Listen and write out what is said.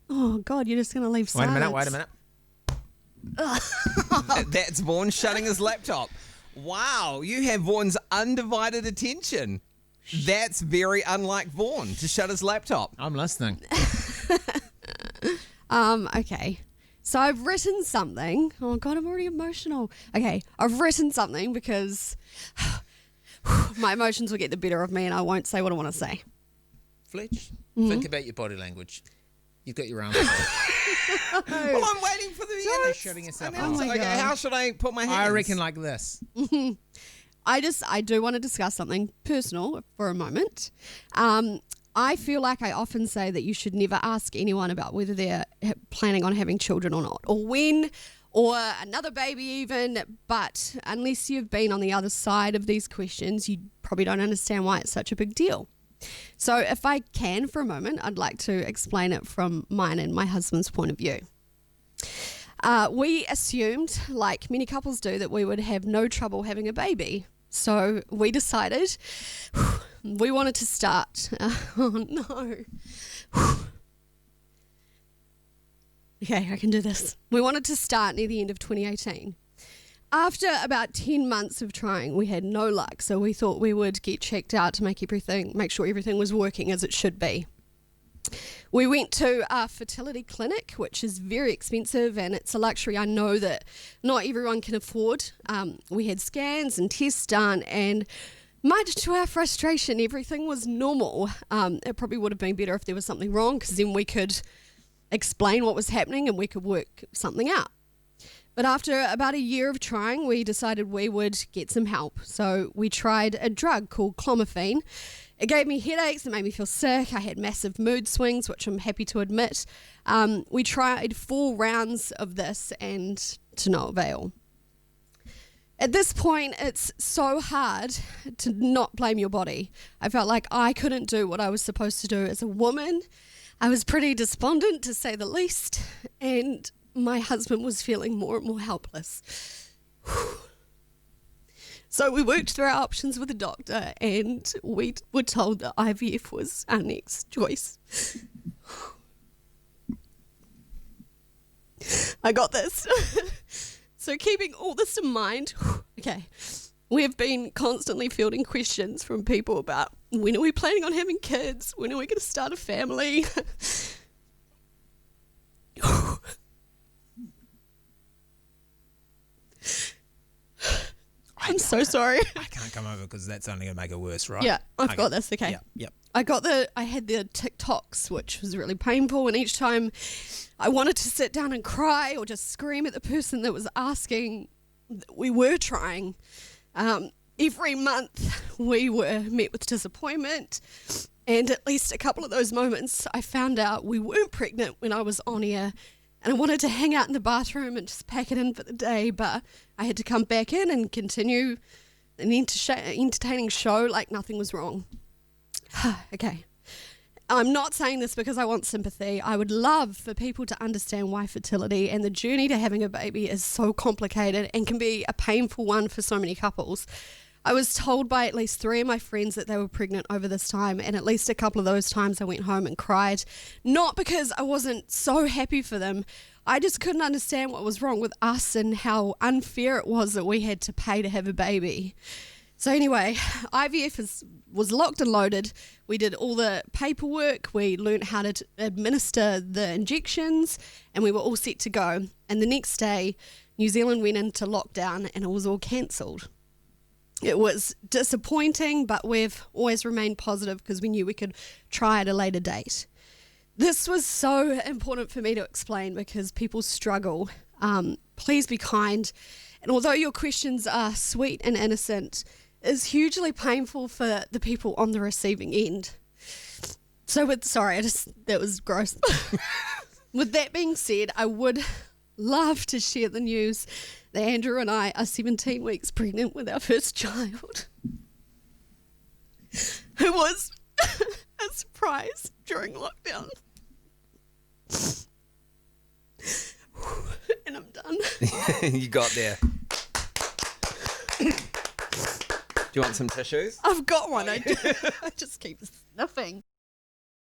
Oh, God, you're just going to leave Wait a silence. minute. That's Vaughan shutting his laptop. Wow, you have Vaughan's undivided attention. That's very unlike Vaughan to shut his laptop. I'm listening. Okay. So I've written something. Oh, God, I'm already emotional. Okay, I've written something because my emotions will get the better of me and I won't say what I want to say. Fletch, think about your body language. You've got your arms full. Well, I'm waiting for the You're shutting yourself announce. Oh my Okay, God. how should I put my hands? I reckon like this. I do want to discuss something personal for a moment. I feel like I often say that you should never ask anyone about whether they're planning on having children or not, or when, or another baby even. But unless you've been on the other side of these questions, you probably don't understand why it's such a big deal. So if I can for a moment, I'd like to explain it from mine and my husband's point of view. We assumed, like many couples do, that we would have no trouble having a baby. So we decided we wanted to start. Oh no. Okay, I can do this. We wanted to start near the end of 2018. After about 10 months of trying, we had no luck, so we thought we would get checked out to make sure everything was working as it should be. We went to a fertility clinic, which is very expensive, and it's a luxury I know that not everyone can afford. We had scans and tests done, and much to our frustration, everything was normal. It probably would have been better if there was something wrong, because then we could explain what was happening and we could work something out. But after about a year of trying, we decided we would get some help. So we tried a drug called clomiphene. It gave me headaches, it made me feel sick. I had massive mood swings, which I'm happy to admit. We tried 4 rounds of this and to no avail. At this point, it's so hard to not blame your body. I felt like I couldn't do what I was supposed to do as a woman. I was pretty despondent, to say the least, and my husband was feeling more and more helpless. So we worked through our options with the doctor, and we were told that IVF was our next choice. I got this. So keeping all this in mind, okay, we have been constantly fielding questions from people about when are we planning on having kids? When are we going to start a family? I'm so sorry. I can't come over because that's only going to make it worse, right? Yeah, I've got this, okay. Yep. I had the TikToks, which was really painful, and each time I wanted to sit down and cry or just scream at the person that was asking, we were trying. Every month we were met with disappointment, and at least a couple of those moments I found out we weren't pregnant when I was on air, and I wanted to hang out in the bathroom and just pack it in for the day, but I had to come back in and continue an entertaining show like nothing was wrong. Okay. I'm not saying this because I want sympathy. I would love for people to understand why fertility and the journey to having a baby is so complicated and can be a painful one for so many couples. I was told by at least 3 of my friends that they were pregnant over this time, and at least a couple of those times I went home and cried. Not because I wasn't so happy for them. I just couldn't understand what was wrong with us and how unfair it was that we had to pay to have a baby. So anyway, IVF was locked and loaded. We did all the paperwork. We learned how to administer the injections, and we were all set to go. And the next day, New Zealand went into lockdown and it was all cancelled. It was disappointing, but we've always remained positive because we knew we could try at a later date. This was so important for me to explain because people struggle. Please be kind. And although your questions are sweet and innocent, it's hugely painful for the people on the receiving end. So that was gross. With that being said, I would love to share the news that Andrew and I are 17 weeks pregnant with our first child, who was a surprise during lockdown. And I'm done. You got there. Do you want some tissues? I've got one. I just keep sniffing.